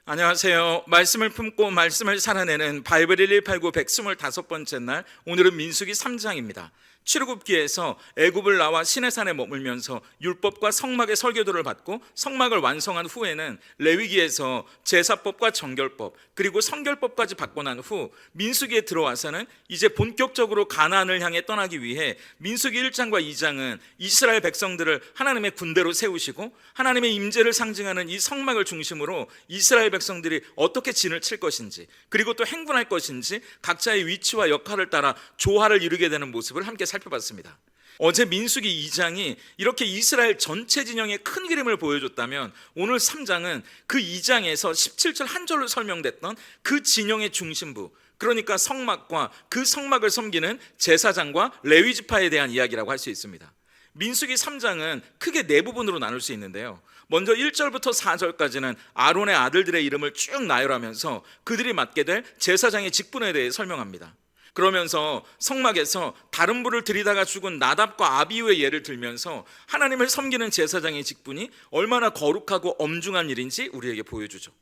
안녕하세요. 말씀을 품고 말씀을 살아내는 바이블 1189 125번째 날, 오늘은 민수기 3장입니다. 출애굽기에서 애굽을 나와 시내산에 머물면서 율법과 성막의 설교도를 받고 성막을 완성한 후에는 레위기에서 제사법과 정결법 그리고 성결법까지 받고 난 후 민수기에 들어와서는 이제 본격적으로 가나안을 향해 떠나기 위해 민수기 1장과 2장은 이스라엘 백성들을 하나님의 군대로 세우시고 하나님의 임재를 상징하는 이 성막을 중심으로 이스라엘 백성들이 어떻게 진을 칠 것인지, 그리고 또 행군할 것인지 각자의 위치와 역할을 따라 조화를 이루게 되는 모습을 함께 살펴봤습니다. 어제 민수기 2장이 이렇게 이스라엘 전체 진영의 큰 그림을 보여줬다면, 오늘 3장은 그 2장에서 17절 한 절로 설명됐던 그 진영의 중심부, 그러니까 성막과 그 성막을 섬기는 제사장과 레위 지파에 대한 이야기라고 할 수 있습니다. 민수기 3장은 크게 네 부분으로 나눌 수 있는데요, 먼저 1절부터 4절까지는 아론의 아들들의 이름을 쭉 나열하면서 그들이 맡게 될 제사장의 직분에 대해 설명합니다. 그러면서 성막에서 다른 불을 들이다가 죽은 나답과 아비후의 예를 들면서 하나님을 섬기는 제사장의 직분이 얼마나 거룩하고 엄중한 일인지 우리에게 보여주죠.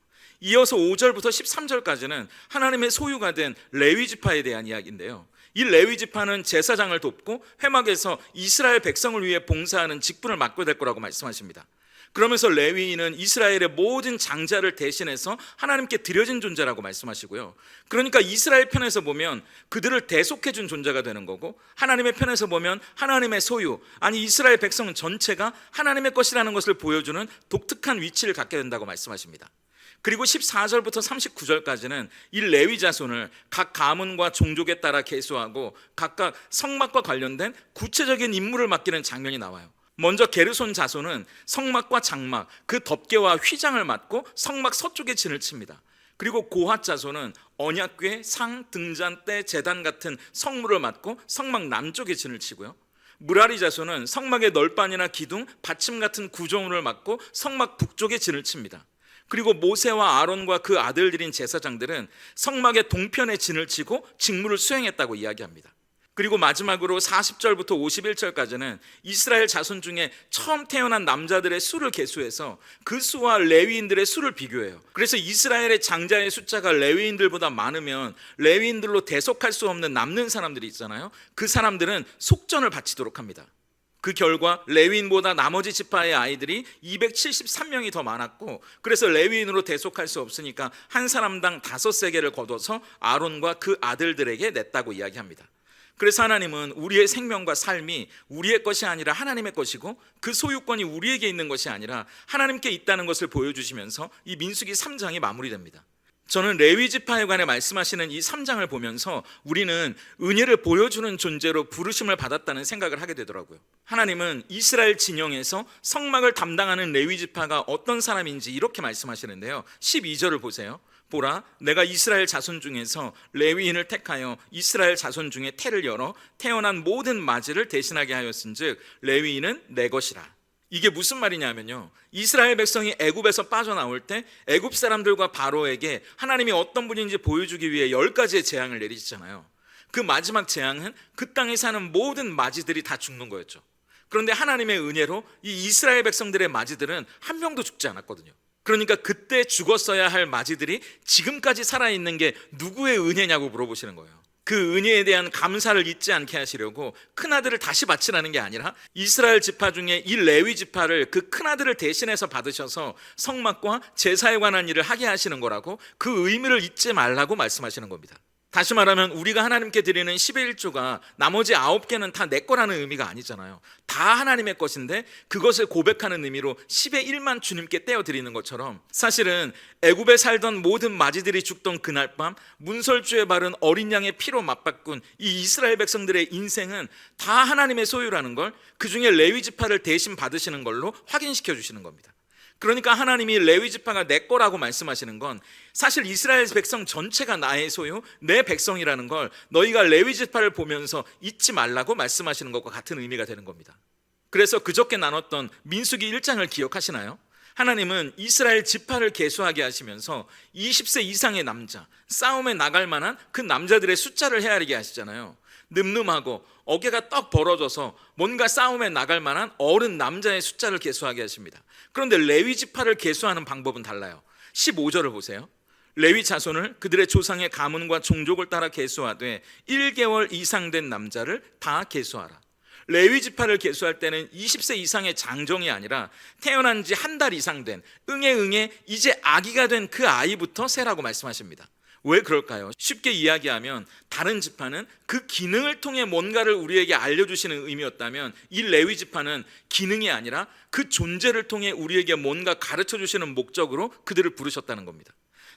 이어서 5절부터 13절까지는 하나님의 소유가 된 레위 지파에 대한 이야기인데요, 이 레위 지파는 제사장을 돕고 회막에서 이스라엘 백성을 위해 봉사하는 직분을 맡게 될 거라고 말씀하십니다. 그러면서 레위인은 이스라엘의 모든 장자를 대신해서 하나님께 드려진 존재라고 말씀하시고요, 그러니까 이스라엘 편에서 보면 그들을 대속해 준 존재가 되는 거고, 하나님의 편에서 보면 하나님의 소유, 아니 이스라엘 백성 전체가 하나님의 것이라는 것을 보여주는 독특한 위치를 갖게 된다고 말씀하십니다. 그리고 14절부터 39절까지는 이 레위 자손을 각 가문과 종족에 따라 계수하고 각각 성막과 관련된 구체적인 임무를 맡기는 장면이 나와요. 먼저 게르손 자손은 성막과 장막, 그 덮개와 휘장을 맡고 성막 서쪽에 진을 칩니다. 그리고 고핫 자손은 언약궤, 상, 등잔대, 제단 같은 성물을 맡고 성막 남쪽에 진을 치고요, 무라리 자손은 성막의 널판이나 기둥, 받침 같은 구조물을 맡고 성막 북쪽에 진을 칩니다. 그리고 모세와 아론과 그 아들들인 제사장들은 성막의 동편에 진을 치고 직무를 수행했다고 이야기합니다. 그리고 마지막으로 40절부터 51절까지는 이스라엘 자손 중에 처음 태어난 남자들의 수를 계수해서 그 수와 레위인들의 수를 비교해요. 그래서 이스라엘의 장자의 숫자가 레위인들보다 많으면 레위인들로 대속할 수 없는 남는 사람들이 있잖아요, 그 사람들은 속전을 바치도록 합니다. 그 결과 레위인보다 나머지 지파의 아이들이 273명이 더 많았고, 그래서 레위인으로 대속할 수 없으니까 한 사람당 5세겔을 거둬서 아론과 그 아들들에게 냈다고 이야기합니다. 그래서 하나님은 우리의 생명과 삶이 우리의 것이 아니라 하나님의 것이고, 그 소유권이 우리에게 있는 것이 아니라 하나님께 있다는 것을 보여주시면서 이 민수기 3장이 마무리됩니다. 저는 레위 지파에 관해 말씀하시는 이 3장을 보면서 우리는 은혜를 보여주는 존재로 부르심을 받았다는 생각을 하게 되더라고요. 하나님은 이스라엘 진영에서 성막을 담당하는 레위 지파가 어떤 사람인지 이렇게 말씀하시는데요, 12절을 보세요. 보라, 내가 이스라엘 자손 중에서 레위인을 택하여 이스라엘 자손 중에 태를 열어 태어난 모든 마지를 대신하게 하였은즉 레위인은 내 것이라. 이게 무슨 말이냐면요, 이스라엘 백성이 애굽에서 빠져나올 때 애굽 사람들과 바로에게 하나님이 어떤 분인지 보여주기 위해 10가지의 재앙을 내리시잖아요. 그 마지막 재앙은 그 땅에 사는 모든 마지들이 다 죽는 거였죠. 그런데 하나님의 은혜로 이 이스라엘 백성들의 마지들은 한 명도 죽지 않았거든요. 그러니까 그때 죽었어야 할 마지들이 지금까지 살아있는 게 누구의 은혜냐고 물어보시는 거예요. 그 은혜에 대한 감사를 잊지 않게 하시려고 큰아들을 다시 바치라는 게 아니라 이스라엘 지파 중에 이 레위 지파를 그 큰아들을 대신해서 받으셔서 성막과 제사에 관한 일을 하게 하시는 거라고, 그 의미를 잊지 말라고 말씀하시는 겁니다. 다시 말하면 우리가 하나님께 드리는 10의 1조가 나머지 9개는 다 내 거라는 의미가 아니잖아요. 다 하나님의 것인데 그것을 고백하는 의미로 10의 1만 주님께 떼어드리는 것처럼, 사실은 애굽에 살던 모든 마지들이 죽던 그날 밤 문설주에 바른 어린 양의 피로 맞바꾼 이 이스라엘 백성들의 인생은 다 하나님의 소유라는 걸 그 중에 레위 지파를 대신 받으시는 걸로 확인시켜 주시는 겁니다. 그러니까 하나님이 레위 지파가 내 거라고 말씀하시는 건 사실 이스라엘 백성 전체가 나의 소유, 내 백성이라는 걸 너희가 레위 지파를 보면서 잊지 말라고 말씀하시는 것과 같은 의미가 되는 겁니다. 그래서 그저께 나눴던 민수기 1장을 기억하시나요? 하나님은 이스라엘 지파를 계수하게 하시면서 20세 이상의 남자, 싸움에 나갈 만한 그 남자들의 숫자를 헤아리게 하시잖아요. 늠름하고 어깨가 떡 벌어져서 뭔가 싸움에 나갈 만한 어른 남자의 숫자를 계수하게 하십니다. 그런데 레위 지파를 계수하는 방법은 달라요. 15절을 보세요. 레위 자손을 그들의 조상의 가문과 종족을 따라 계수하되 1개월 이상 된 남자를 다 계수하라. 레위 지파를 계수할 때는 20세 이상의 장정이 아니라 태어난 지 한 달 이상 된 응애 이제 아기가 된 그 아이부터 세라고 말씀하십니다. 왜 그럴까요? 쉽게 이야기하면 다른 지파는 그 기능을 통해 뭔가를 우리에게 알려주시는 의미였다면 이 레위 지파는 기능이 아니라 그 존재를 통해 우리에게 뭔가 가르쳐주시는 목적으로 그들을 부르셨다는 겁니다.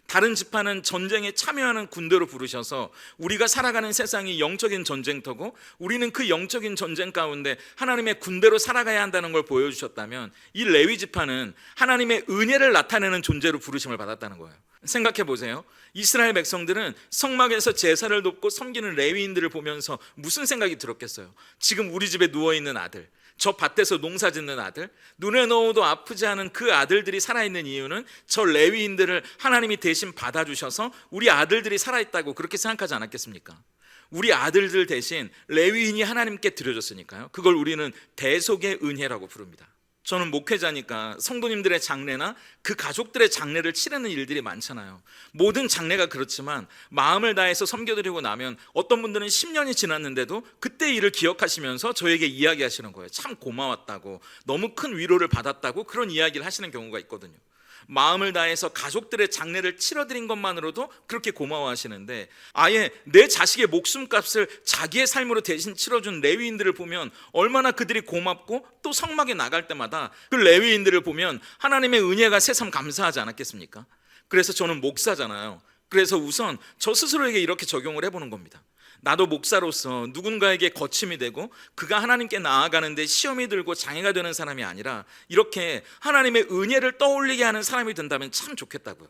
다른 지파는 전쟁에 참여하는 군대로 부르셔서 우리가 살아가는 세상이 영적인 전쟁터고 우리는 그 영적인 전쟁 가운데 하나님의 군대로 살아가야 한다는 걸 보여주셨다면 이 레위 지파는 하나님의 은혜를 나타내는 존재로 부르심을 받았다는 거예요. 생각해 보세요. 이스라엘 백성들은 성막에서 제사를 돕고 섬기는 레위인들을 보면서 무슨 생각이 들었겠어요? 지금 우리 집에 누워있는 아들, 저 밭에서 농사 짓는 아들, 눈에 넣어도 아프지 않은 그 아들들이 살아있는 이유는 저 레위인들을 하나님이 대신 받아주셔서 우리 아들들이 살아있다고 그렇게 생각하지 않았겠습니까? 우리 아들들 대신 레위인이 하나님께 드려졌으니까요. 그걸 우리는 대속의 은혜라고 부릅니다. 저는 목회자니까 성도님들의 장례나 그 가족들의 장례를 치르는 일들이 많잖아요. 모든 장례가 그렇지만 마음을 다해서 섬겨드리고 나면 어떤 분들은 10년이 지났는데도 그때 일을 기억하시면서 저에게 이야기하시는 거예요. 참 고마웠다고, 너무 큰 위로를 받았다고 그런 이야기를 하시는 경우가 있거든요. 마음을 다해서 가족들의 장례를 치러드린 것만으로도 그렇게 고마워하시는데 아예 내 자식의 목숨값을 자기의 삶으로 대신 치러준 레위인들을 보면 얼마나 그들이 고맙고 또 성막에 나갈 때마다 그 레위인들을 보면 하나님의 은혜가 새삼 감사하지 않았겠습니까? 그래서 저는 목사잖아요. 그래서 우선 저 스스로에게 이렇게 적용을 해보는 겁니다. 나도 목사로서 누군가에게 거침이 되고 그가 하나님께 나아가는데 시험이 들고 장애가 되는 사람이 아니라 이렇게 하나님의 은혜를 떠올리게 하는 사람이 된다면 참 좋겠다고요.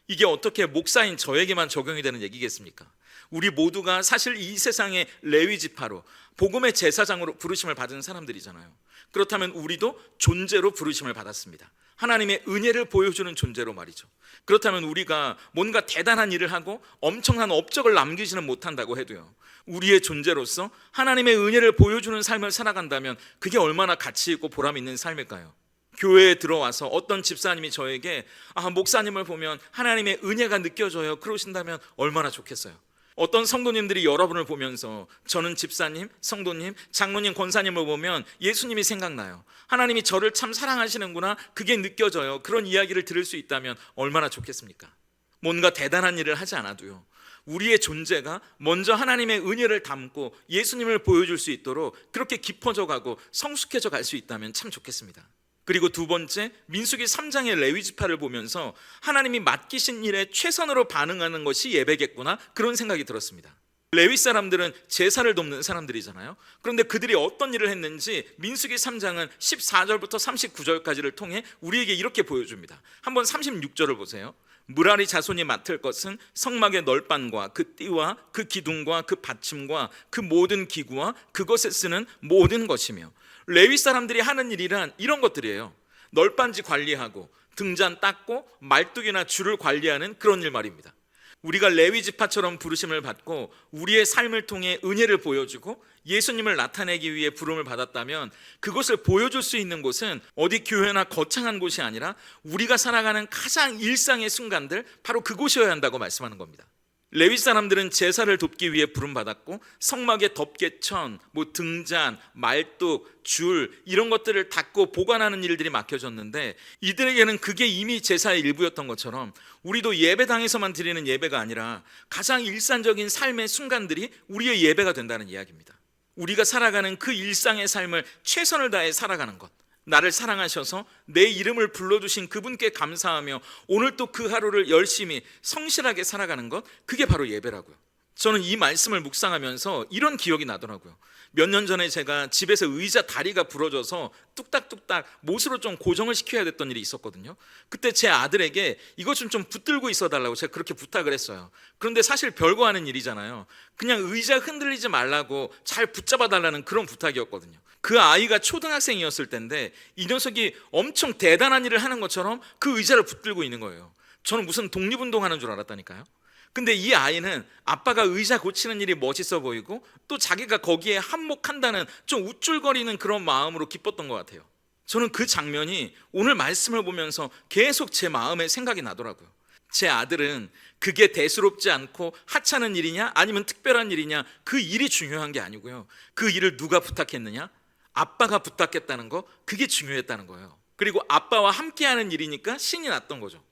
이게 어떻게 목사인 저에게만 적용이 되는 얘기겠습니까? 우리 모두가 사실 이 세상의 레위 지파로 복음의 제사장으로 부르심을 받은 사람들이잖아요. 그렇다면 우리도 존재로 부르심을 받았습니다. 하나님의 은혜를 보여주는 존재로 말이죠. 그렇다면 우리가 뭔가 대단한 일을 하고 엄청난 업적을 남기지는 못한다고 해도요, 우리의 존재로서 하나님의 은혜를 보여주는 삶을 살아간다면 그게 얼마나 가치 있고 보람 있는 삶일까요? 교회에 들어와서 어떤 집사님이 저에게 목사님을 보면 하나님의 은혜가 느껴져요 그러신다면 얼마나 좋겠어요. 어떤 성도님들이 여러분을 보면서 저는 집사님, 성도님, 장로님, 권사님을 보면 예수님이 생각나요. 하나님이 저를 참 사랑하시는구나 그게 느껴져요. 그런 이야기를 들을 수 있다면 얼마나 좋겠습니까? 뭔가 대단한 일을 하지 않아도요, 우리의 존재가 먼저 하나님의 은혜를 담고 예수님을 보여줄 수 있도록 그렇게 깊어져 가고 성숙해져 갈 수 있다면 참 좋겠습니다. 그리고 두 번째, 민수기 3장의 레위 지파를 보면서 하나님이 맡기신 일에 최선으로 반응하는 것이 예배겠구나 그런 생각이 들었습니다. 레위 사람들은 제사를 돕는 사람들이잖아요. 그런데 그들이 어떤 일을 했는지 민수기 3장은 14절부터 39절까지를 통해 우리에게 이렇게 보여줍니다. 한번 36절을 보세요. 무라리 자손이 맡을 것은 성막의 널판과 그 띠와 그 기둥과 그 받침과 그 모든 기구와 그것에 쓰는 모든 것이며, 레위 사람들이 하는 일이란 이런 것들이에요. 널빤지 관리하고 등잔 닦고 말뚝이나 줄을 관리하는 그런 일 말입니다. 우리가 레위 지파처럼 부르심을 받고 우리의 삶을 통해 은혜를 보여주고 예수님을 나타내기 위해 부름을 받았다면 그것을 보여줄 수 있는 곳은 어디 교회나 거창한 곳이 아니라 우리가 살아가는 가장 일상의 순간들, 바로 그곳이어야 한다고 말씀하는 겁니다. 레위 사람들은 제사를 돕기 위해 부름받았고 성막의 덮개천, 등잔, 말뚝, 줄 이런 것들을 닦고 보관하는 일들이 맡겨졌는데 이들에게는 그게 이미 제사의 일부였던 것처럼 우리도 예배당에서만 드리는 예배가 아니라 가장 일상적인 삶의 순간들이 우리의 예배가 된다는 이야기입니다. 우리가 살아가는 그 일상의 삶을 최선을 다해 살아가는 것, 나를 사랑하셔서 내 이름을 불러주신 그분께 감사하며 오늘 또 그 하루를 열심히 성실하게 살아가는 것, 그게 바로 예배라고요. 저는 이 말씀을 묵상하면서 이런 기억이 나더라고요. 몇 년 전에 제가 집에서 의자 다리가 부러져서 뚝딱뚝딱 못으로 좀 고정을 시켜야 됐던 일이 있었거든요. 그때 제 아들에게 이것 좀 붙들고 있어달라고 제가 그렇게 부탁을 했어요. 그런데 사실 별거 아닌 일이잖아요. 그냥 의자 흔들리지 말라고 잘 붙잡아 달라는 그런 부탁이었거든요. 그 아이가 초등학생이었을 때인데 이 녀석이 엄청 대단한 일을 하는 것처럼 그 의자를 붙들고 있는 거예요. 저는 무슨 독립운동하는 줄 알았다니까요. 근데 이 아이는 아빠가 의자 고치는 일이 멋있어 보이고 또 자기가 거기에 한몫한다는 좀 우쭐거리는 그런 마음으로 기뻤던 것 같아요. 저는 그 장면이 오늘 말씀을 보면서 계속 제 마음에 생각이 나더라고요. 제 아들은 그게 대수롭지 않고 하찮은 일이냐 아니면 특별한 일이냐, 그 일이 중요한 게 아니고요, 그 일을 누가 부탁했느냐, 아빠가 부탁했다는 거, 그게 중요했다는 거예요. 그리고 아빠와 함께하는 일이니까 신이 났던 거죠.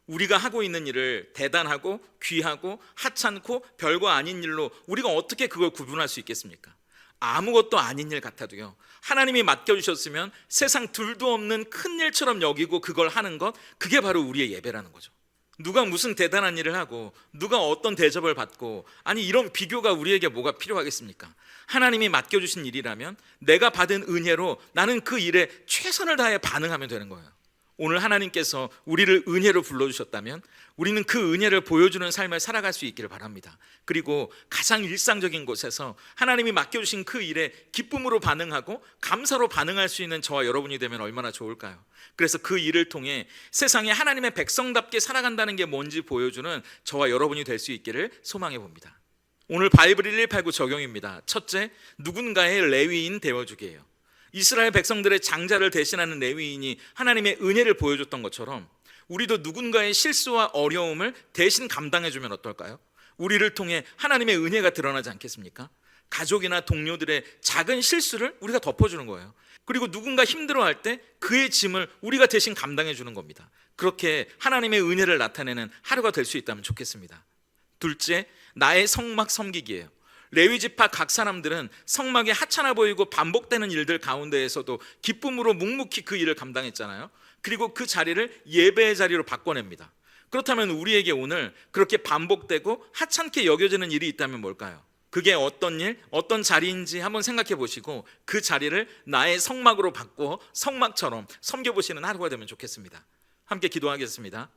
우리가 하고 있는 일을 대단하고 귀하고 하찮고 별거 아닌 일로 우리가 어떻게 그걸 구분할 수 있겠습니까? 아무것도 아닌 일 같아도요, 하나님이 맡겨주셨으면 세상 둘도 없는 큰 일처럼 여기고 그걸 하는 것, 그게 바로 우리의 예배라는 거죠. 누가 무슨 대단한 일을 하고 누가 어떤 대접을 받고, 아니 이런 비교가 우리에게 뭐가 필요하겠습니까? 하나님이 맡겨주신 일이라면 내가 받은 은혜로 나는 그 일에 최선을 다해 반응하면 되는 거예요. 오늘 하나님께서 우리를 은혜로 불러주셨다면 우리는 그 은혜를 보여주는 삶을 살아갈 수 있기를 바랍니다. 그리고 가장 일상적인 곳에서 하나님이 맡겨주신 그 일에 기쁨으로 반응하고 감사로 반응할 수 있는 저와 여러분이 되면 얼마나 좋을까요? 그래서 그 일을 통해 세상에 하나님의 백성답게 살아간다는 게 뭔지 보여주는 저와 여러분이 될 수 있기를 소망해 봅니다. 오늘 바이블 1189 적용입니다. 첫째, 누군가의 레위인 되어주기예요. 이스라엘 백성들의 장자를 대신하는 레위인이 하나님의 은혜를 보여줬던 것처럼 우리도 누군가의 실수와 어려움을 대신 감당해주면 어떨까요? 우리를 통해 하나님의 은혜가 드러나지 않겠습니까? 가족이나 동료들의 작은 실수를 우리가 덮어주는 거예요. 그리고 누군가 힘들어할 때 그의 짐을 우리가 대신 감당해주는 겁니다. 그렇게 하나님의 은혜를 나타내는 하루가 될 수 있다면 좋겠습니다. 둘째, 나의 성막 섬기기예요. 레위 지파 각 사람들은 성막이 하찮아 보이고 반복되는 일들 가운데에서도 기쁨으로 묵묵히 그 일을 감당했잖아요. 그리고 그 자리를 예배의 자리로 바꿔냅니다. 그렇다면 우리에게 오늘 그렇게 반복되고 하찮게 여겨지는 일이 있다면 뭘까요? 그게 어떤 일, 어떤 자리인지 한번 생각해 보시고 그 자리를 나의 성막으로 바꿔 성막처럼 섬겨보시는 하루가 되면 좋겠습니다. 함께 기도하겠습니다.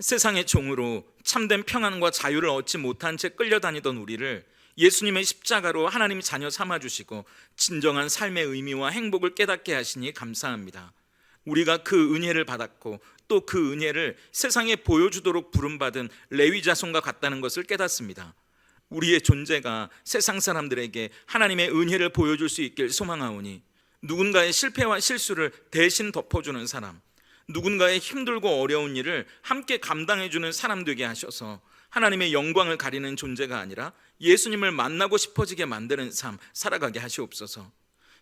세상의 종으로 참된 평안과 자유를 얻지 못한 채 끌려다니던 우리를 예수님의 십자가로 하나님 자녀 삼아주시고 진정한 삶의 의미와 행복을 깨닫게 하시니 감사합니다. 우리가 그 은혜를 받았고 또 그 은혜를 세상에 보여주도록 부름받은 레위 자손과 같다는 것을 깨닫습니다. 우리의 존재가 세상 사람들에게 하나님의 은혜를 보여줄 수 있길 소망하오니 누군가의 실패와 실수를 대신 덮어주는 사람, 누군가의 힘들고 어려운 일을 함께 감당해주는 사람 되게 하셔서 하나님의 영광을 가리는 존재가 아니라 예수님을 만나고 싶어지게 만드는 삶 살아가게 하시옵소서.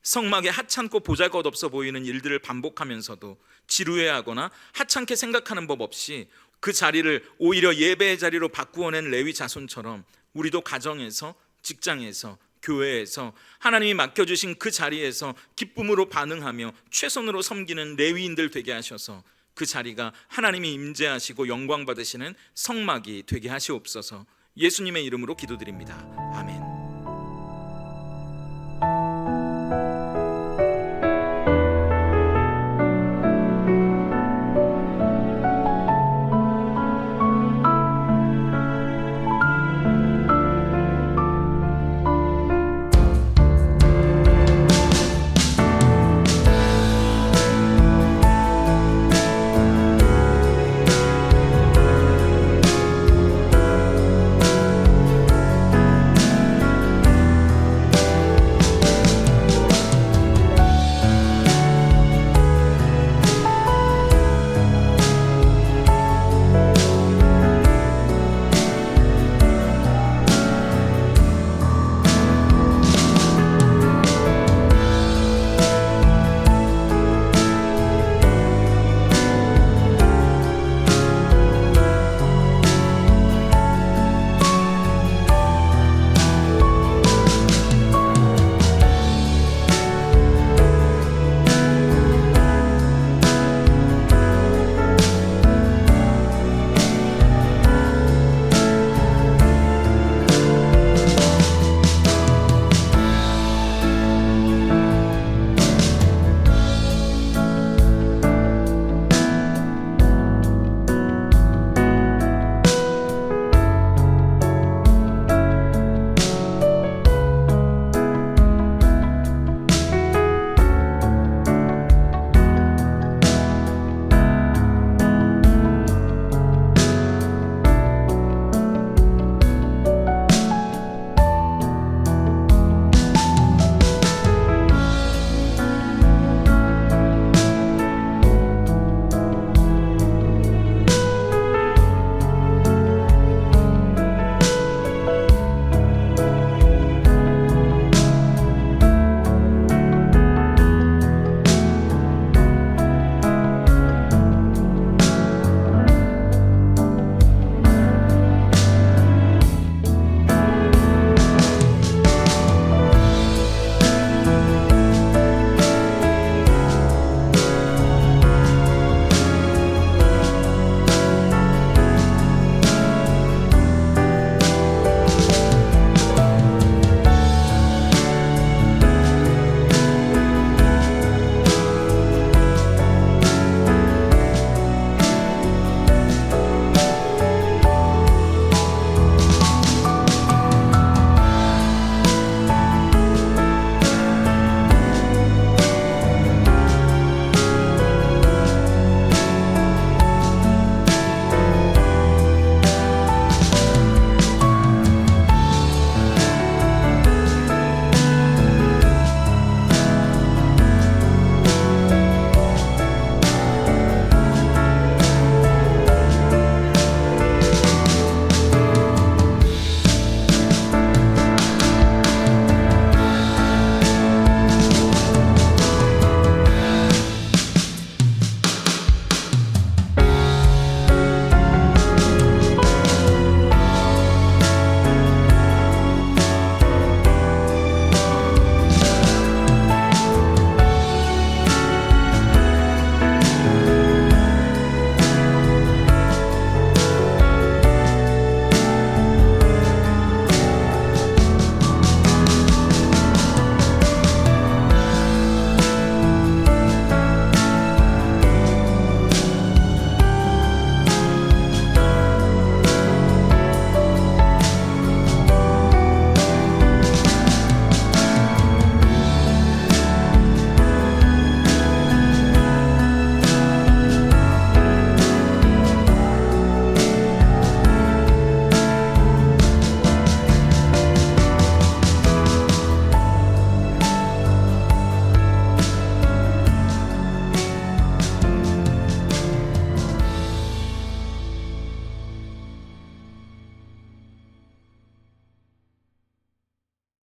성막에 하찮고 보잘것없어 보이는 일들을 반복하면서도 지루해하거나 하찮게 생각하는 법 없이 그 자리를 오히려 예배의 자리로 바꾸어낸 레위 자손처럼 우리도 가정에서, 직장에서, 교회에서 하나님이 맡겨주신 그 자리에서 기쁨으로 반응하며 최선으로 섬기는 레위인들 되게 하셔서 그 자리가 하나님이 임재하시고 영광 받으시는 성막이 되게 하시옵소서. 예수님의 이름으로 기도드립니다. 아멘.